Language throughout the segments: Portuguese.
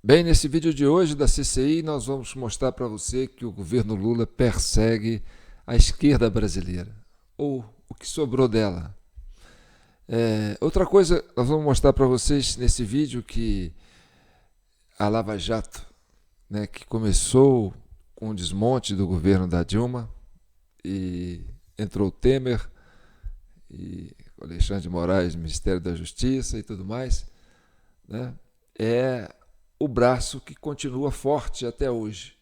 Bem, nesse vídeo de hoje da CCI, nós vamos mostrar para você que o governo Lula persegue a esquerda brasileira, ou o que sobrou dela. Outra coisa, nós vamos mostrar para vocês nesse vídeo que a Lava Jato, né, que começou com o desmonte do governo da Dilma, e entrou o Temer, e o Alexandre de Moraes, Ministério da Justiça e tudo mais, né, é o braço que continua forte até hoje.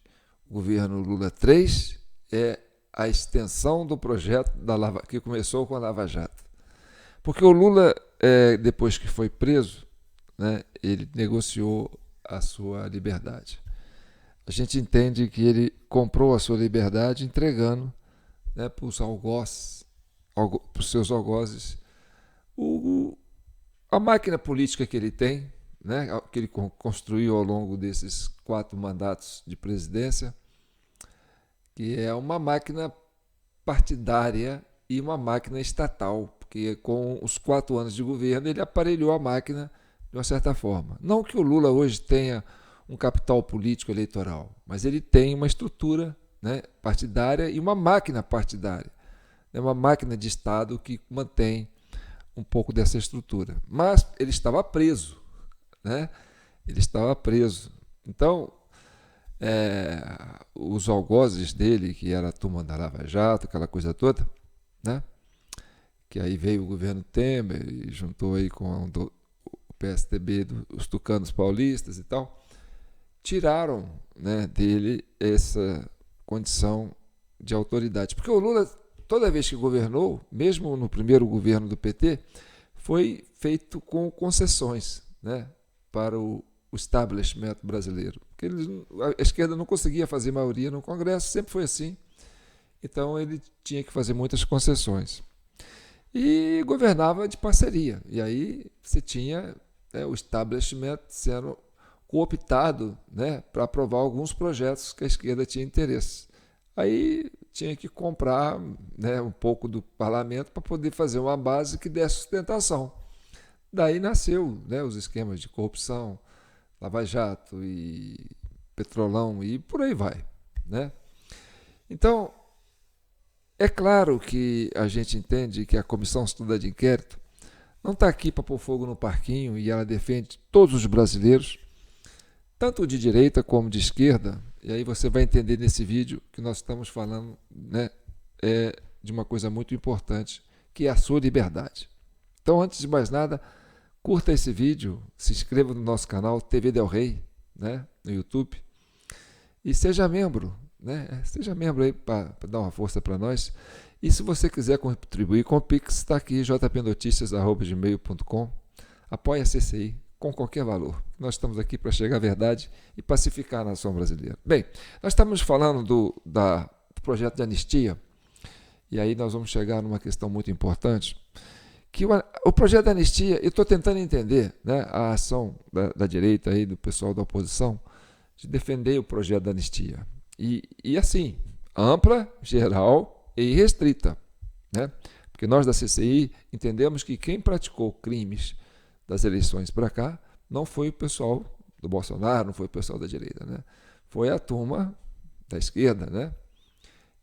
O governo Lula 3 é a extensão do projeto que começou com a Lava Jato. Porque o Lula, depois que foi preso, né, ele negociou a sua liberdade. A gente entende que ele comprou a sua liberdade entregando, né, para os seus algozes, a máquina política que ele tem, né, que ele construiu ao longo desses 4 mandatos de presidência, que é uma máquina partidária e uma máquina estatal, porque com os 4 anos de governo ele aparelhou a máquina de uma certa forma. Não que o Lula hoje tenha um capital político eleitoral, mas ele tem uma estrutura, né, partidária e uma máquina partidária, né, uma máquina de Estado que mantém um pouco dessa estrutura. Mas ele estava preso, né? Ele estava preso. Então, os algozes dele, que era a turma da Lava Jato, aquela coisa toda, né? Que aí veio o governo Temer e juntou aí com o PSDB, os tucanos paulistas e tal, tiraram, né, dele essa condição de autoridade. Porque o Lula, toda vez que governou, mesmo no primeiro governo do PT, foi feito com concessões, né, para o establishment brasileiro. Porque a esquerda não conseguia fazer maioria no Congresso, sempre foi assim. Então ele tinha que fazer muitas concessões. E governava de parceria. E aí você tinha, né, o establishment sendo cooptado, né, para aprovar alguns projetos que a esquerda tinha interesse. Aí tinha que comprar, né, um pouco do parlamento para poder fazer uma base que desse sustentação. Daí nasceu, né, os esquemas de corrupção, Lava Jato e Petrolão e por aí vai, né? Então, é claro que a gente entende que a Comissão Estuda de Inquérito não está aqui para pôr fogo no parquinho, e ela defende todos os brasileiros, tanto de direita como de esquerda. E aí você vai entender nesse vídeo que nós estamos falando, né, de uma coisa muito importante, que é a sua liberdade. Então, antes de mais nada, curta esse vídeo, se inscreva no nosso canal TV Del Rey, né, no YouTube, e seja membro, né? Seja membro aí para dar uma força para nós. E se você quiser contribuir com o Pix, está aqui jpnoticias@gmail.com. Apoie a CCI com qualquer valor. Nós estamos aqui para chegar à verdade e pacificar a nação brasileira. Bem, nós estamos falando do projeto de anistia, e aí nós vamos chegar numa questão muito importante, que o projeto de anistia, eu estou tentando entender, né, a ação da direita, aí, do pessoal da oposição, de defender o projeto da anistia. E assim, ampla, geral e restrita, né? Porque nós da CCI entendemos que quem praticou crimes das eleições para cá não foi o pessoal do Bolsonaro, não foi o pessoal da direita, né? Foi a turma da esquerda, né?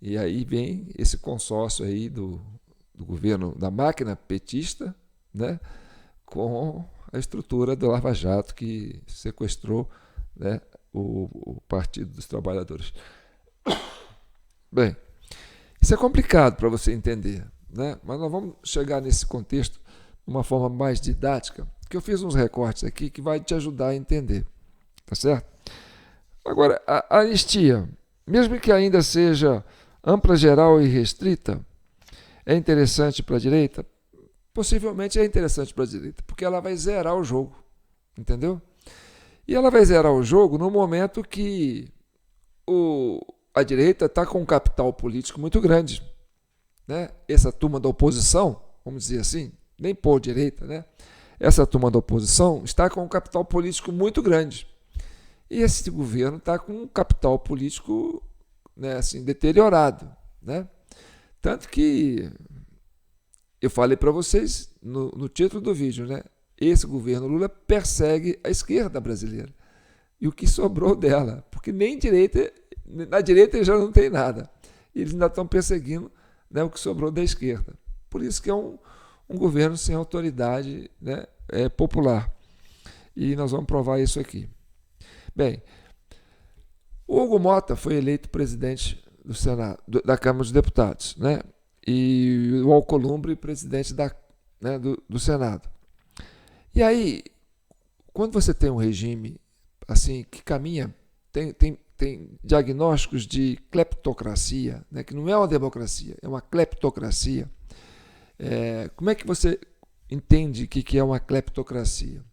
E aí vem esse consórcio aí do governo, da máquina petista, né, com a estrutura do Lava Jato, que sequestrou, né, o Partido dos Trabalhadores. Bem, isso é complicado para você entender, né? Mas nós vamos chegar nesse contexto de uma forma mais didática, que eu fiz uns recortes aqui que vai te ajudar a entender, tá certo? Agora, a anistia, mesmo que ainda seja ampla, geral e restrita, é interessante para a direita? Possivelmente é interessante para a direita, porque ela vai zerar o jogo, entendeu? E ela vai zerar o jogo no momento que a direita está com um capital político muito grande, né? Essa turma da oposição, vamos dizer assim, nem por direita, né? Essa turma da oposição está com um capital político muito grande. E esse governo está com um capital político, né, assim, deteriorado, né? Tanto que eu falei para vocês no título do vídeo, né? Esse governo Lula persegue a esquerda brasileira, e o que sobrou dela, porque nem direita, na direita já não tem nada. Eles ainda estão perseguindo, né, o que sobrou da esquerda. Por isso que é um governo sem autoridade, né, popular. E nós vamos provar isso aqui. Bem, o Hugo Mota foi eleito presidente do Senado, da Câmara dos Deputados, né? E o Alcolumbre presidente do Senado. E aí, quando você tem um regime assim que caminha, tem diagnósticos de cleptocracia, né? Que não é uma democracia, é uma cleptocracia. Como é que você entende o que é uma cleptocracia?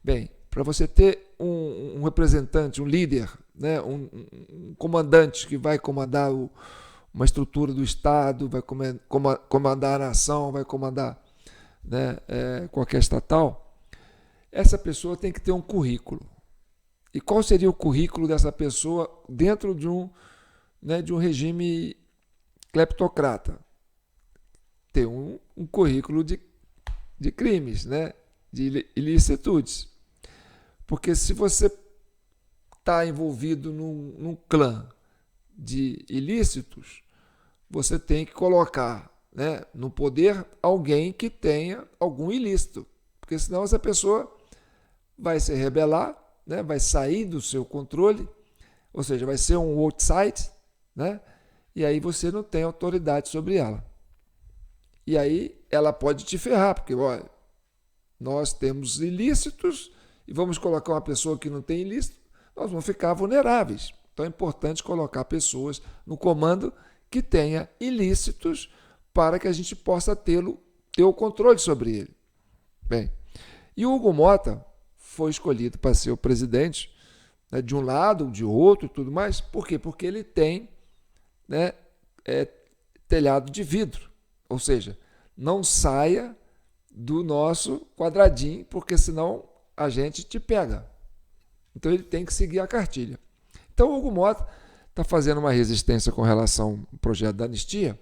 Bem, para você ter um representante, um líder, né, um comandante que vai comandar uma estrutura do Estado, vai comandar a nação, vai comandar, né, qualquer estatal, essa pessoa tem que ter um currículo. E qual seria o currículo dessa pessoa dentro de um regime cleptocrata? Ter um currículo de crimes, né, de ilicitudes. Porque se você está envolvido num clã de ilícitos, você tem que colocar, né, no poder alguém que tenha algum ilícito. Porque senão essa pessoa vai se rebelar, né, vai sair do seu controle, ou seja, vai ser um outside, né, e aí você não tem autoridade sobre ela. E aí ela pode te ferrar, porque olha, nós temos ilícitos e vamos colocar uma pessoa que não tem ilícito, nós vamos ficar vulneráveis. Então é importante colocar pessoas no comando que tenha ilícitos para que a gente possa ter o controle sobre ele. Bem, e o Hugo Mota foi escolhido para ser o presidente, né, de um lado, de outro, tudo mais. Por quê? Porque ele tem, né, telhado de vidro, ou seja, não saia do nosso quadradinho, porque senão a gente te pega. Então ele tem que seguir a cartilha. Então o Hugo Mota está fazendo uma resistência com relação ao projeto da anistia,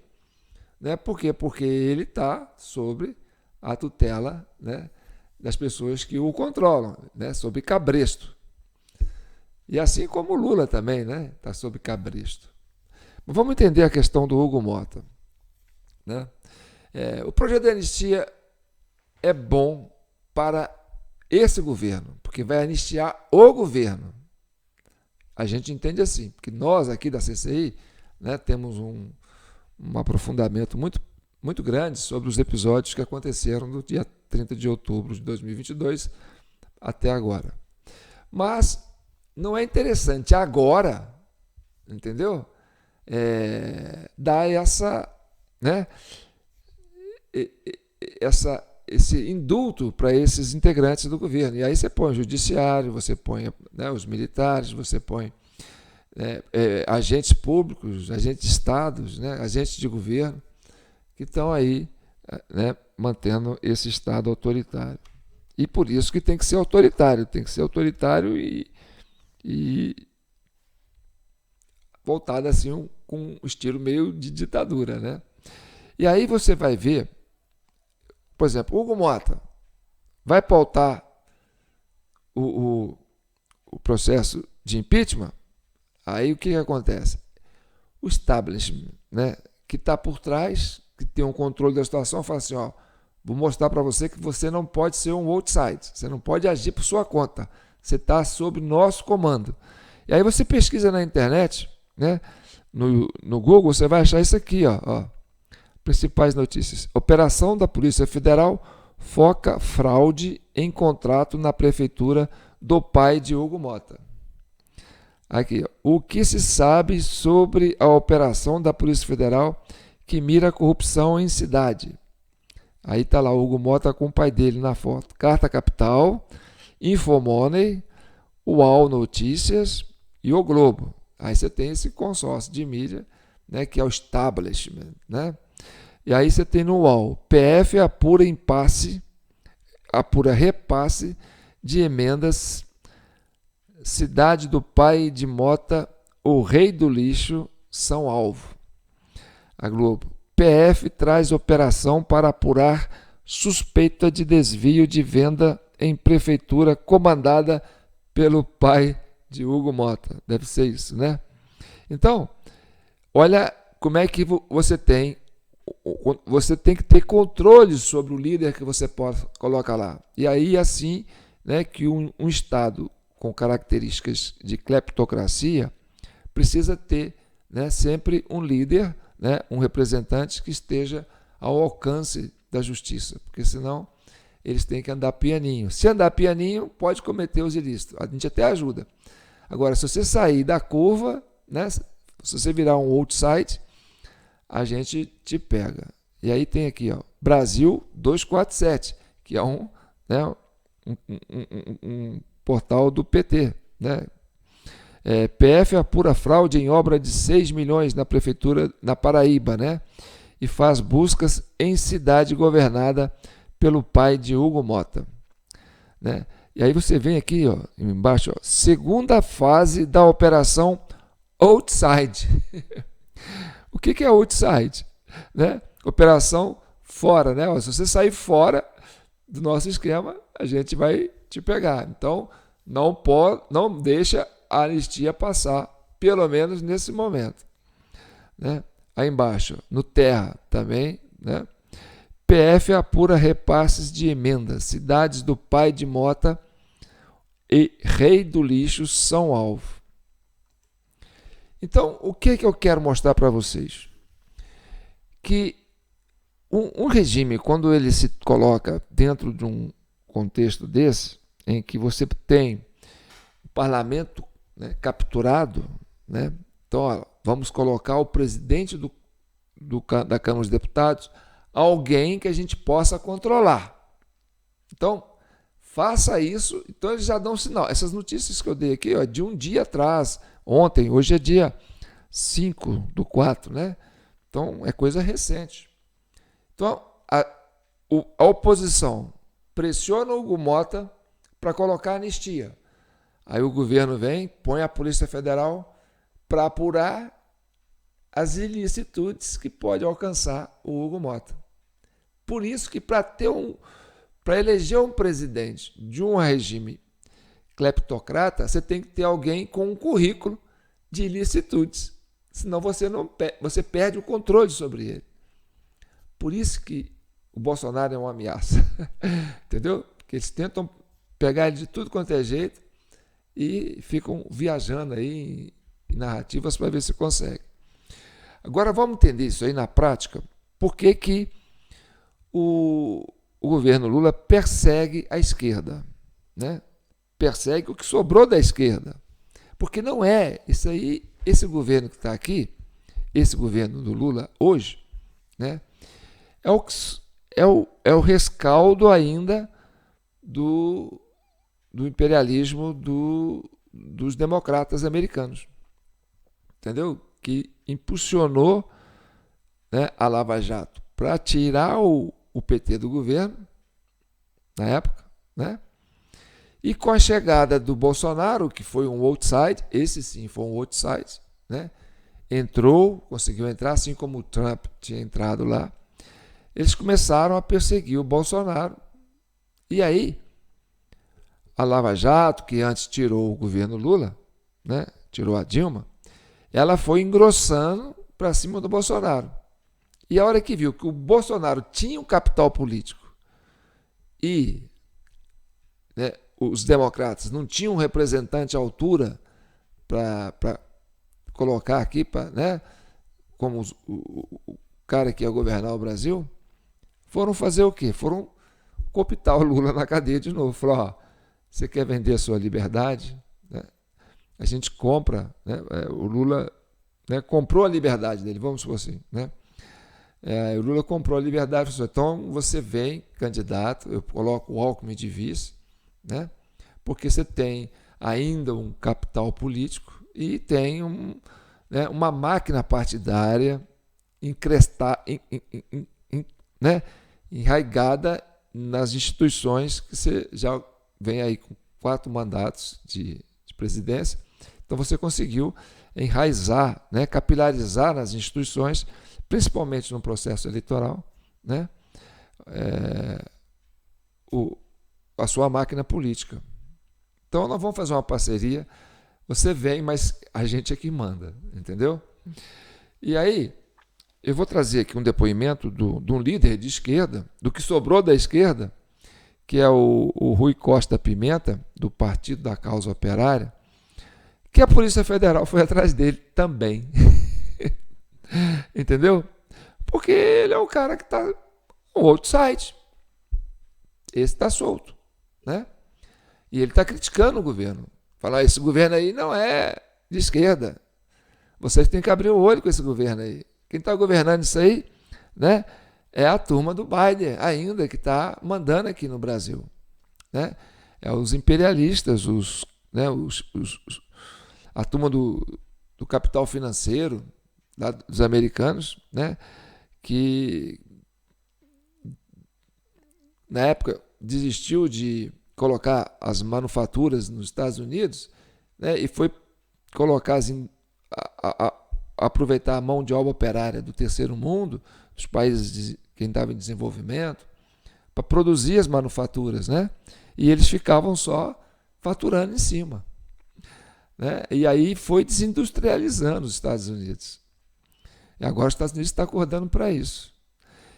né? Por quê? Porque ele está sobre a tutela, né, das pessoas que o controlam, né, sob cabresto. E assim como o Lula também, né, está sob cabresto. Mas vamos entender a questão do Hugo Mota, né? O projeto de anistia é bom para esse governo, porque vai anistiar o governo. A gente entende assim, porque nós aqui da CCI, né, temos um aprofundamento muito, muito grande sobre os episódios que aconteceram do dia 30 de outubro de 2022 até agora. Mas não é interessante agora, entendeu? Dar essa, né, esse indulto para esses integrantes do governo. E aí você põe o judiciário, você põe, né, os militares, você põe agentes públicos, agentes de estados, né, agentes de governo, que estão aí, né, mantendo esse Estado autoritário. E por isso que tem que ser autoritário e voltado assim com um estilo meio de ditadura, né? E aí você vai ver, por exemplo, Hugo Mota vai pautar o processo de impeachment. Aí o que acontece? O establishment, né, que está por trás, que tem um controle da situação, fala assim, ó, vou mostrar para você que você não pode ser um outside, você não pode agir por sua conta, você está sob nosso comando. E aí você pesquisa na internet, né, no Google, você vai achar isso aqui, ó. Principais notícias. Operação da Polícia Federal foca fraude em contrato na prefeitura do pai de Hugo Mota. Aqui, ó. O que se sabe sobre a operação da Polícia Federal que mira a corrupção em cidade? Aí está lá o Hugo Mota com o pai dele na foto. Carta Capital, Infomoney, UOL Notícias e o Globo. Aí você tem esse consórcio de mídia, né, que é o establishment, né? E aí você tem no UOL, PF apura repasse de emendas, cidade do pai de Mota, o rei do lixo, são alvo. A Globo, PF traz operação para apurar suspeita de desvio de venda em prefeitura comandada pelo pai de Hugo Mota. Deve ser isso, né? Então, olha como é que você tem que ter controle sobre o líder que você coloca lá. E aí, assim, né, que um Estado com características de cleptocracia precisa ter, né, sempre um líder, né, um representante que esteja ao alcance da justiça, porque senão eles têm que andar pianinho. Se andar pianinho, pode cometer os ilícitos. A gente até ajuda. Agora, se você sair da curva, né, se você virar um outside, a gente te pega. E aí tem aqui, ó, Brasil 247, que é um portal do PT, né? PF apura fraude em obra de 6 milhões na prefeitura na Paraíba, né? E faz buscas em cidade governada pelo pai de Hugo Mota, né? E aí você vem aqui, ó, embaixo, ó, segunda fase da operação Outside. O que é Outside? Né? Operação fora, né? Ó, se você sair fora do nosso esquema, a gente vai te pegar. Então, não deixa a anistia passar, pelo menos nesse momento, né? Aí embaixo, no Terra também, né? PF apura repasses de emendas. Cidades do pai de Mota e Rei do Lixo são alvo. Então, o que eu quero mostrar para vocês? Que um regime, quando ele se coloca dentro de um contexto desse, em que você tem o parlamento, né, capturado, né? Então, ó, vamos colocar o presidente da Câmara dos Deputados, alguém que a gente possa controlar. Então, faça isso. Então, eles já dão sinal. Essas notícias que eu dei aqui, ó, de um dia atrás, ontem, hoje é dia 5/4, né? Então, é coisa recente. Então, a oposição pressiona o Hugo Mota para colocar anistia. Aí o governo vem, põe a Polícia Federal para apurar as ilicitudes que pode alcançar o Hugo Mota. Por isso que para eleger um presidente de um regime cleptocrata, você tem que ter alguém com um currículo de ilicitudes. Senão você perde o controle sobre ele. Por isso que o Bolsonaro é uma ameaça. Entendeu? Porque eles tentam pegar ele de tudo quanto é jeito e ficam viajando aí em narrativas para ver se consegue. Agora vamos entender isso aí na prática. Por que o governo Lula persegue a esquerda, né? Persegue o que sobrou da esquerda. Porque não é isso aí, esse governo que está aqui, esse governo do Lula hoje, né? É o rescaldo ainda do imperialismo dos democratas americanos, entendeu? Que impulsionou, né, a Lava Jato para tirar o PT do governo na época, né? E com a chegada do Bolsonaro, que foi um outside, esse sim foi um outside, né? Conseguiu entrar, assim como o Trump tinha entrado lá. Eles começaram a perseguir o Bolsonaro. E aí, a Lava Jato, que antes tirou o governo Lula, né, tirou a Dilma, ela foi engrossando para cima do Bolsonaro. E a hora que viu que o Bolsonaro tinha um capital político e, né, os democratas não tinham um representante à altura para colocar aqui, né, como o cara que ia governar o Brasil, foram fazer o quê? Foram cooptar o Lula na cadeia de novo. Falou, ó, você quer vender a sua liberdade? Né? A gente compra, né? O Lula, né, comprou a liberdade dele, vamos supor assim, né? O Lula comprou a liberdade, falou, então você vem, candidato, eu coloco o Alckmin de vice, né? Porque você tem ainda um capital político e tem né, uma máquina partidária né, enraigada nas instituições que você já vem aí com 4 mandatos de presidência. Então você conseguiu enraizar, né, capilarizar nas instituições, principalmente no processo eleitoral, né, a sua máquina política. Então nós vamos fazer uma parceria, Você vem, mas a gente é que manda, entendeu? E aí, eu vou trazer aqui um depoimento de um líder de esquerda, do que sobrou da esquerda, que é o Rui Costa Pimenta, do Partido da Causa Operária, que a Polícia Federal foi atrás dele também. Entendeu? Porque ele é um cara que está no outside. Esse está solto, né? E ele está criticando o governo. Falar, esse governo aí não é de esquerda. Vocês têm que abrir o olho com esse governo aí. Quem está governando isso aí, né, é a turma do Biden ainda, que está mandando aqui no Brasil. Né? É os imperialistas, a turma do capital financeiro, dos americanos, né, que na época desistiu de colocar as manufaturas nos Estados Unidos, né, e foi colocar aproveitar a mão de obra operária do terceiro mundo, dos países que estavam em desenvolvimento, para produzir as manufaturas, né? E eles ficavam só faturando em cima. Né? E aí foi desindustrializando os Estados Unidos. E agora os Estados Unidos está acordando para isso.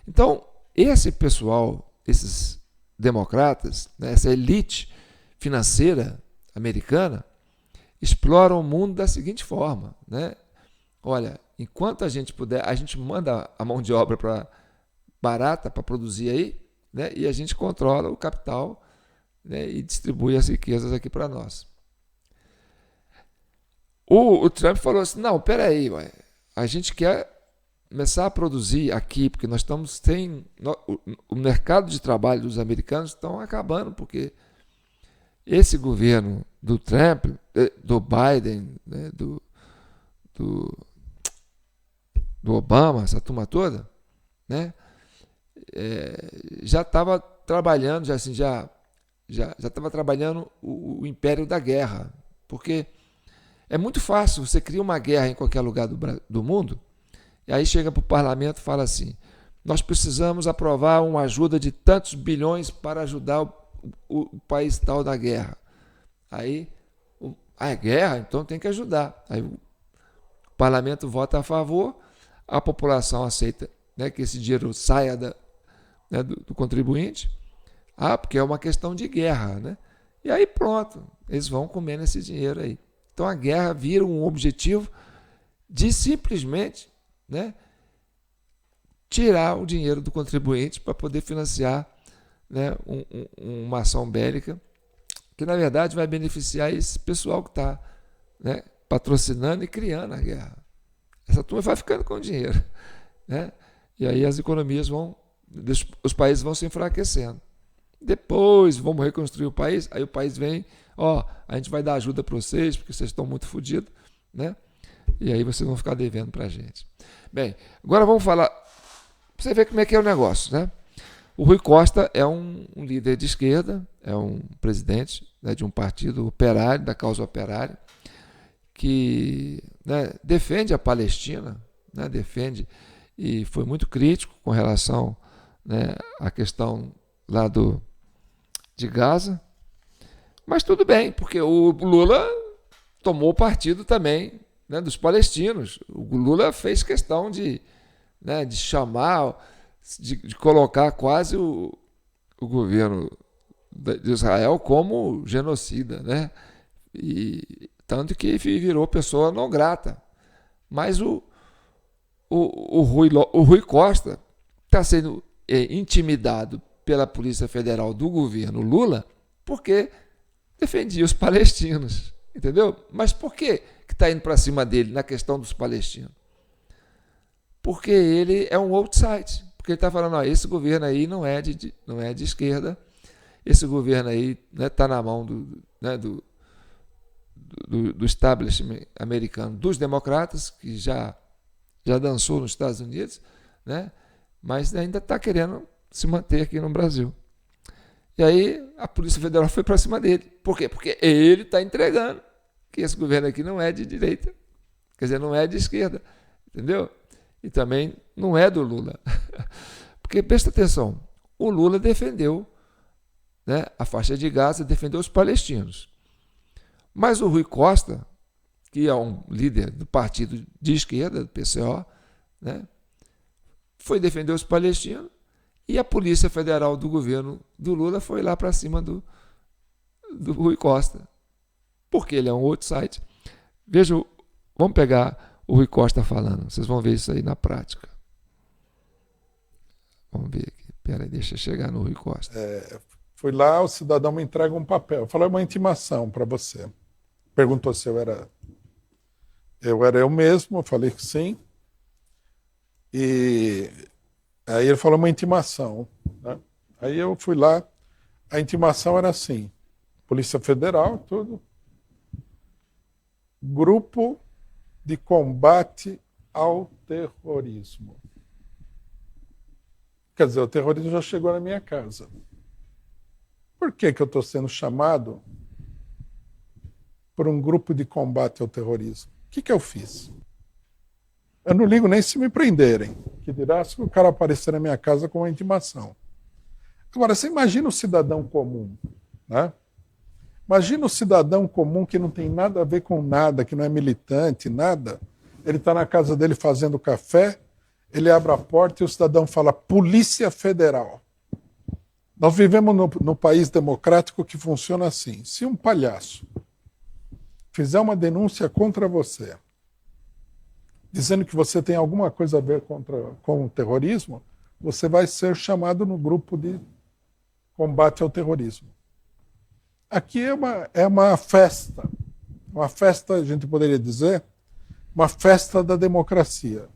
Então, esse pessoal, esses democratas, né, essa elite financeira americana, exploram o mundo da seguinte forma, né? Olha, enquanto a gente puder, a gente manda a mão de obra barata para produzir aí, né? E a gente controla o capital, né? E distribui as riquezas aqui para nós. O Trump falou assim, não, peraí, a gente quer começar a produzir aqui, porque nós estamos sem... O mercado de trabalho dos americanos estão acabando, porque esse governo do Trump, do Biden, né, do Obama, essa turma toda, né, já estava trabalhando, já estava trabalhando o império da guerra, porque é muito fácil, você cria uma guerra em qualquer lugar do mundo, e aí chega para o parlamento e fala assim, nós precisamos aprovar uma ajuda de tantos bilhões para ajudar o país tal da guerra. Aí, a guerra, então tem que ajudar. Aí o parlamento vota a favor, a população aceita, né, que esse dinheiro saia do contribuinte, porque é uma questão de guerra, né? E aí pronto, eles vão comendo esse dinheiro aí. Então a guerra vira um objetivo de simplesmente, né, tirar o dinheiro do contribuinte para poder financiar, né, uma ação bélica que na verdade vai beneficiar esse pessoal que está, né, patrocinando e criando a guerra. Essa turma vai ficando com dinheiro, né? E aí as economias os países vão se enfraquecendo. Depois vamos reconstruir o país, aí o país vem, a gente vai dar ajuda para vocês, porque vocês estão muito fodidos, né? E aí vocês vão ficar devendo para a gente. Bem, agora vamos falar, para você ver como é que é o negócio, né? O Rui Costa é um líder de esquerda, é um presidente, né, de um partido operário, da causa operária, que, né, defende a Palestina, né, defende e foi muito crítico com relação, né, à questão lá de Gaza, mas tudo bem, porque o Lula tomou partido também, né, dos palestinos. O Lula fez questão de chamar, de colocar quase o governo de Israel como genocida, né? E tanto que virou pessoa não grata. Mas o Rui Costa está sendo intimidado pela Polícia Federal do governo Lula porque defendia os palestinos, entendeu? Mas por que está indo para cima dele na questão dos palestinos? Porque ele é um outside, porque ele está falando, esse governo aí não é de esquerda, esse governo aí está, né, na mão do establishment americano, dos democratas, que já dançou nos Estados Unidos, né? Mas ainda está querendo se manter aqui no Brasil. E aí a Polícia Federal foi para cima dele. Por quê? Porque ele está entregando que esse governo aqui não é de direita, quer dizer, não é de esquerda, entendeu? E também não é do Lula. Porque, presta atenção, o Lula defendeu, né, a faixa de Gaza, defendeu os palestinos. Mas o Rui Costa, que é um líder do partido de esquerda, do PCO, né, foi defender os palestinos, e a Polícia Federal do governo do Lula foi lá para cima do Rui Costa, porque ele é um outsider. Veja, vamos pegar o Rui Costa falando, vocês vão ver isso aí na prática. Vamos ver aqui, peraí, deixa eu chegar no Rui Costa. Fui lá, o cidadão me entrega um papel, falou, é uma intimação para você. Perguntou se eu era eu mesmo, eu falei que sim. E aí ele falou uma intimação, né? Aí eu fui lá, a intimação era assim, Polícia Federal, tudo, Grupo de Combate ao Terrorismo. Quer dizer, o terrorismo já chegou na minha casa. Por que eu estou sendo chamado por um grupo de combate ao terrorismo? O que eu fiz? Eu não ligo nem se me prenderem, que dirá se o cara aparecer na minha casa com uma intimação. Agora, você imagina o cidadão comum, né? Imagina o cidadão comum que não tem nada a ver com nada, que não é militante, nada. Ele está na casa dele fazendo café, ele abre a porta e o cidadão fala Polícia Federal. Nós vivemos no país democrático que funciona assim. Se um palhaço fizer uma denúncia contra você, dizendo que você tem alguma coisa a ver com o terrorismo, você vai ser chamado no grupo de combate ao terrorismo. Aqui é uma festa, a gente poderia dizer, uma festa da democracia.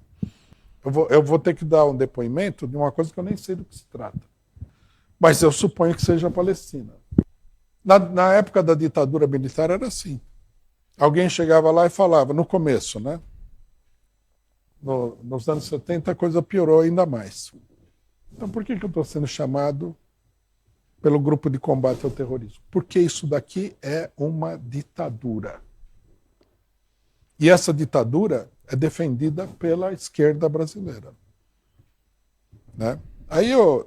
Eu vou ter que dar um depoimento de uma coisa que eu nem sei do que se trata. Mas eu suponho que seja a Palestina. Na época da ditadura militar era assim. Alguém chegava lá e falava, no começo, né? Nos anos 70 a coisa piorou ainda mais. Então por que eu estou sendo chamado pelo grupo de combate ao terrorismo? Porque isso daqui é uma ditadura. E essa ditadura é defendida pela esquerda brasileira. Né? Aí o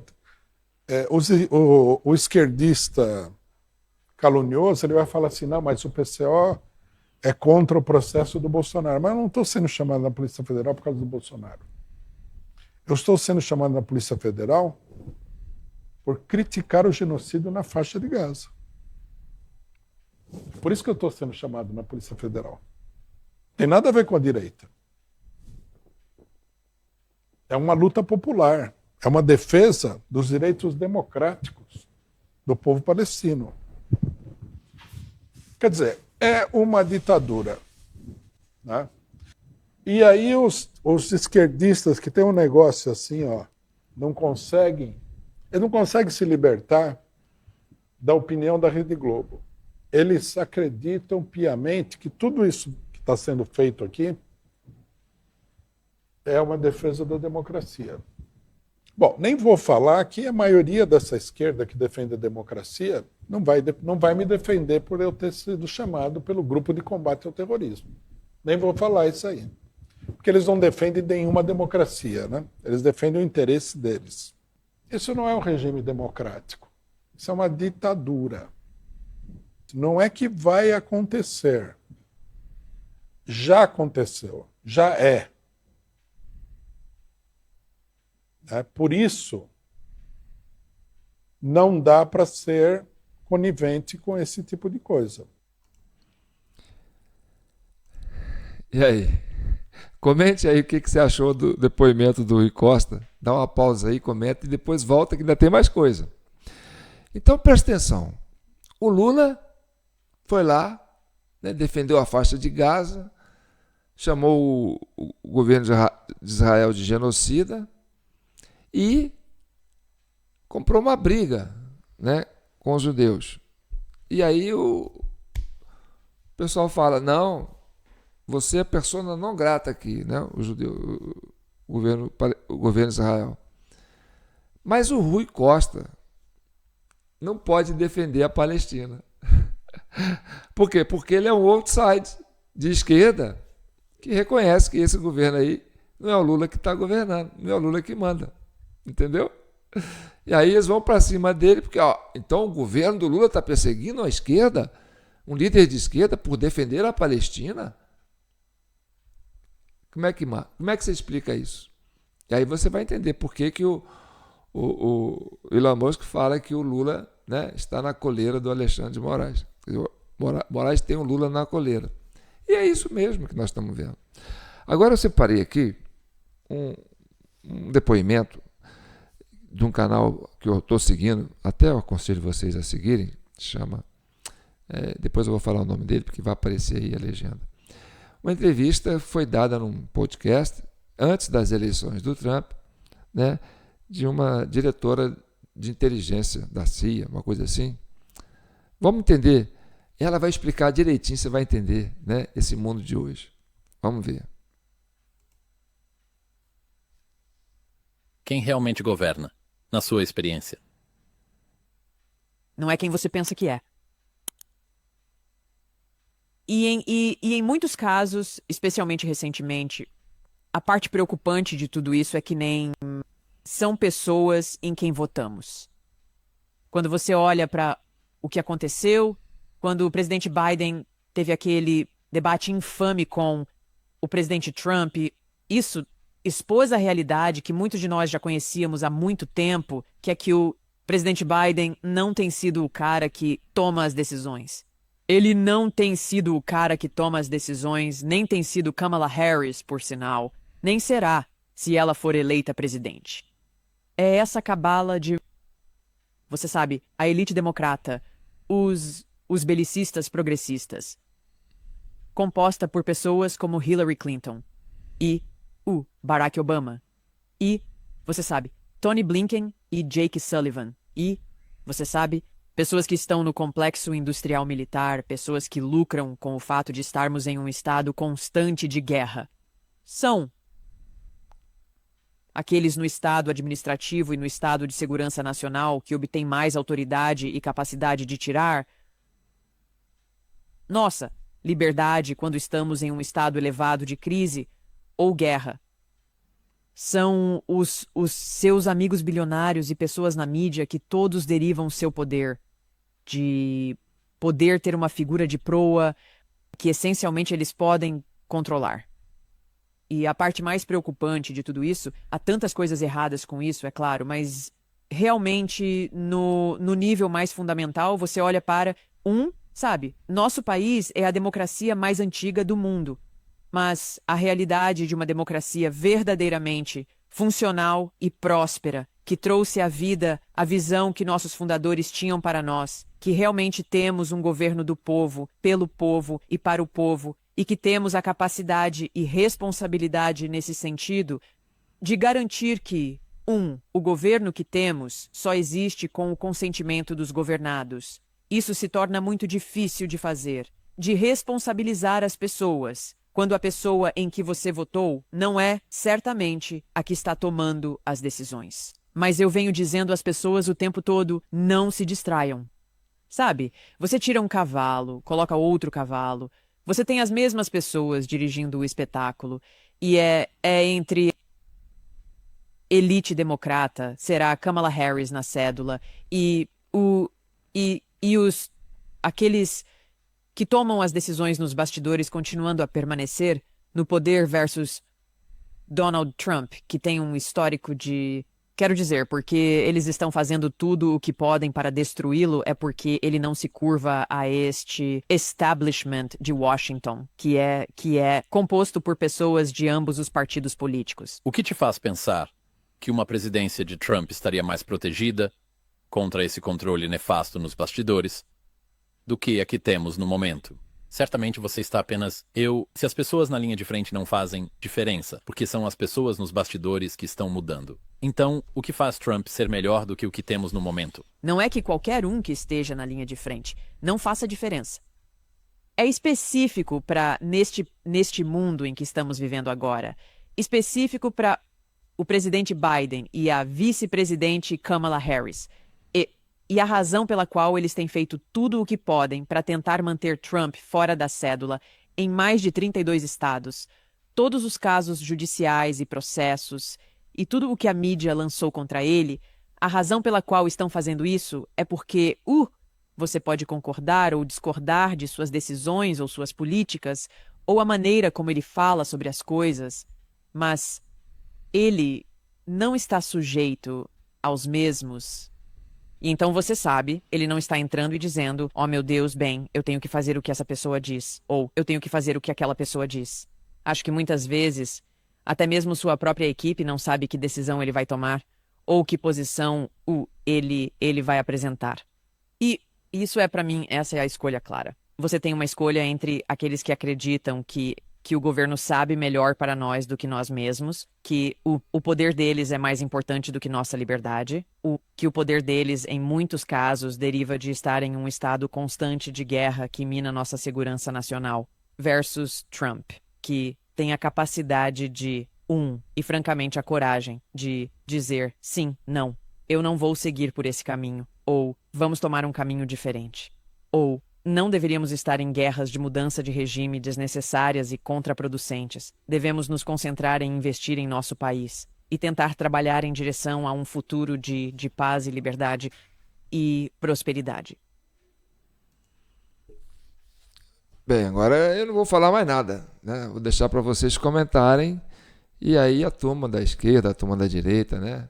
esquerdista calunioso ele vai falar assim, não, mas o PCO é contra o processo do Bolsonaro. Mas eu não estou sendo chamado na Polícia Federal por causa do Bolsonaro. Eu estou sendo chamado na Polícia Federal por criticar o genocídio na faixa de Gaza. Por isso que eu estou sendo chamado na Polícia Federal. Tem nada a ver com a direita. É uma luta popular. É uma defesa dos direitos democráticos do povo palestino. Quer dizer, é uma ditadura. Né? E aí os esquerdistas que têm um negócio assim, ó, não conseguem se libertar da opinião da Rede Globo. Eles acreditam piamente que tudo isso que está sendo feito aqui é uma defesa da democracia. Bom, nem vou falar que a maioria dessa esquerda que defende a democracia não vai me defender por eu ter sido chamado pelo grupo de combate ao terrorismo. Nem vou falar isso aí. Porque eles não defendem nenhuma democracia, né? Eles defendem o interesse deles. Isso não é um regime democrático. Isso é uma ditadura. Não é que vai acontecer. Já aconteceu. Já é. Por isso, não dá para ser conivente com esse tipo de coisa. E aí? Comente aí o que você achou do depoimento do Rui Costa. Dá uma pausa aí, comenta e depois volta que ainda tem mais coisa. Então presta atenção. O Lula foi lá, né, defendeu a faixa de Gaza, chamou o governo de Israel de genocida e comprou uma briga, né, com os judeus. E aí o pessoal fala, não, você é persona não grata aqui, né, o governo de Israel. Mas o Rui Costa não pode defender a Palestina. Por quê? Porque ele é um outside de esquerda que reconhece que esse governo aí não é o Lula que está governando, não é o Lula que manda. Entendeu? E aí eles vão para cima dele, porque então o governo do Lula está perseguindo a esquerda, um líder de esquerda, por defender a Palestina? Como é que você explica isso? E aí você vai entender por que, que o Elon Musk fala que o Lula, né, está na coleira do Alexandre de Moraes. Moraes tem o Lula na coleira. E é isso mesmo que nós estamos vendo. Agora eu separei aqui um depoimento de um canal que eu estou seguindo, até eu aconselho vocês a seguirem, chama, depois eu vou falar o nome dele, porque vai aparecer aí a legenda. Uma entrevista foi dada num podcast, antes das eleições do Trump, né, de uma diretora de inteligência da CIA, uma coisa assim. Vamos entender. Ela vai explicar direitinho, você vai entender, né, esse mundo de hoje. Vamos ver. Quem realmente governa, na sua experiência? Não é quem você pensa que é. E em muitos casos, especialmente recentemente, a parte preocupante de tudo isso é que nem são pessoas em quem votamos. Quando você olha para o que aconteceu, quando o presidente Biden teve aquele debate infame com o presidente Trump, isso expôs a realidade que muitos de nós já conhecíamos há muito tempo, que é que o presidente Biden não tem sido o cara que toma as decisões. Ele não tem sido o cara que toma as decisões, nem tem sido Kamala Harris, por sinal, nem será se ela for eleita presidente. É essa cabala de, você sabe, a elite democrata, os belicistas progressistas, composta por pessoas como Hillary Clinton e o Barack Obama e, você sabe, Tony Blinken e Jake Sullivan e, você sabe, pessoas que estão no complexo industrial militar, pessoas que lucram com o fato de estarmos em um estado constante de guerra. São aqueles no estado administrativo e no estado de segurança nacional que obtêm mais autoridade e capacidade de tirar nossa liberdade quando estamos em um estado elevado de crise ou guerra. São os seus amigos bilionários e pessoas na mídia que todos derivam seu poder, de poder ter uma figura de proa que essencialmente eles podem controlar. E a parte mais preocupante de tudo isso, há tantas coisas erradas com isso, é claro, mas realmente no nível mais fundamental você olha para sabe, nosso país é a democracia mais antiga do mundo. Mas a realidade de uma democracia verdadeiramente funcional e próspera, que trouxe à vida a visão que nossos fundadores tinham para nós, que realmente temos um governo do povo, pelo povo e para o povo, e que temos a capacidade e responsabilidade nesse sentido de garantir que, o governo que temos só existe com o consentimento dos governados. Isso se torna muito difícil de fazer, de responsabilizar as pessoas, quando a pessoa em que você votou não é, certamente, a que está tomando as decisões. Mas eu venho dizendo às pessoas o tempo todo, não se distraiam. Sabe, você tira um cavalo, coloca outro cavalo, você tem as mesmas pessoas dirigindo o espetáculo, e é entre elite democrata, será Kamala Harris na cédula, e aqueles que tomam as decisões nos bastidores continuando a permanecer no poder versus Donald Trump, que tem um histórico de... Quero dizer, porque eles estão fazendo tudo o que podem para destruí-lo, é porque ele não se curva a este establishment de Washington, que é composto por pessoas de ambos os partidos políticos. O que te faz pensar que uma presidência de Trump estaria mais protegida contra esse controle nefasto nos bastidores do que a que temos no momento? Certamente você está apenas se as pessoas na linha de frente não fazem diferença, porque são as pessoas nos bastidores que estão mudando. Então, o que faz Trump ser melhor do que o que temos no momento? Não é que qualquer um que esteja na linha de frente não faça diferença. É específico para neste mundo em que estamos vivendo agora, específico para o presidente Biden e a vice-presidente Kamala Harris. E a razão pela qual eles têm feito tudo o que podem para tentar manter Trump fora da cédula em mais de 32 estados, todos os casos judiciais e processos, e tudo o que a mídia lançou contra ele, a razão pela qual estão fazendo isso é porque, você pode concordar ou discordar de suas decisões ou suas políticas, ou a maneira como ele fala sobre as coisas, mas ele não está sujeito aos mesmos. E então você sabe, ele não está entrando e dizendo, oh meu Deus, bem, eu tenho que fazer o que essa pessoa diz, ou eu tenho que fazer o que aquela pessoa diz. Acho que muitas vezes, até mesmo sua própria equipe não sabe que decisão ele vai tomar, ou que posição ele vai apresentar. E isso é, para mim, essa é a escolha clara. Você tem uma escolha entre aqueles que acreditam que o governo sabe melhor para nós do que nós mesmos, que o poder deles é mais importante do que nossa liberdade, que o poder deles, em muitos casos, deriva de estar em um estado constante de guerra que mina nossa segurança nacional, versus Trump, que tem a capacidade e francamente a coragem de dizer sim, não, eu não vou seguir por esse caminho, ou vamos tomar um caminho diferente, ou não deveríamos estar em guerras de mudança de regime desnecessárias e contraproducentes. Devemos nos concentrar em investir em nosso país e tentar trabalhar em direção a um futuro de paz e liberdade e prosperidade. Bem, agora eu não vou falar mais nada, né? Vou deixar para vocês comentarem e aí a turma da esquerda, a turma da direita, né,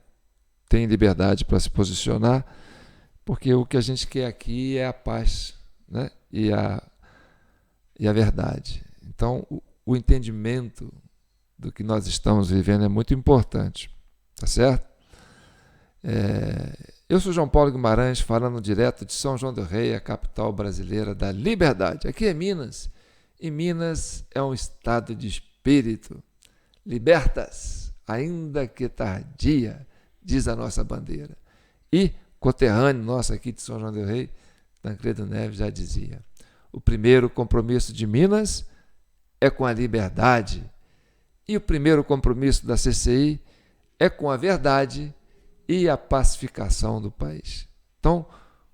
tem liberdade para se posicionar, porque o que a gente quer aqui é a paz, né? E a verdade. Então, o entendimento do que nós estamos vivendo é muito importante, tá certo? Eu sou João Paulo Guimarães, falando direto de São João del Rei, a capital brasileira da liberdade. Aqui é Minas, e Minas é um estado de espírito. Libertas, ainda que tardia, diz a nossa bandeira. E conterrâneo nosso aqui de São João del Rei, Tancredo Neves já dizia, o primeiro compromisso de Minas é com a liberdade e o primeiro compromisso da CCI é com a verdade e a pacificação do país. Então,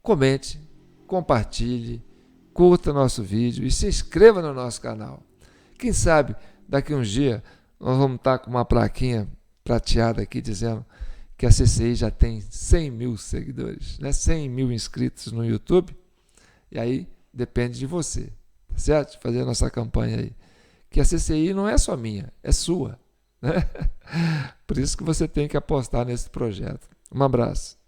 comente, compartilhe, curta nosso vídeo e se inscreva no nosso canal. Quem sabe, daqui a uns dias, nós vamos estar com uma plaquinha prateada aqui dizendo que a CCI já tem 100 mil seguidores, né? 100 mil inscritos no YouTube, e aí depende de você, tá certo? Fazer a nossa campanha aí. Que a CCI não é só minha, é sua, né? Por isso que você tem que apostar nesse projeto. Um abraço.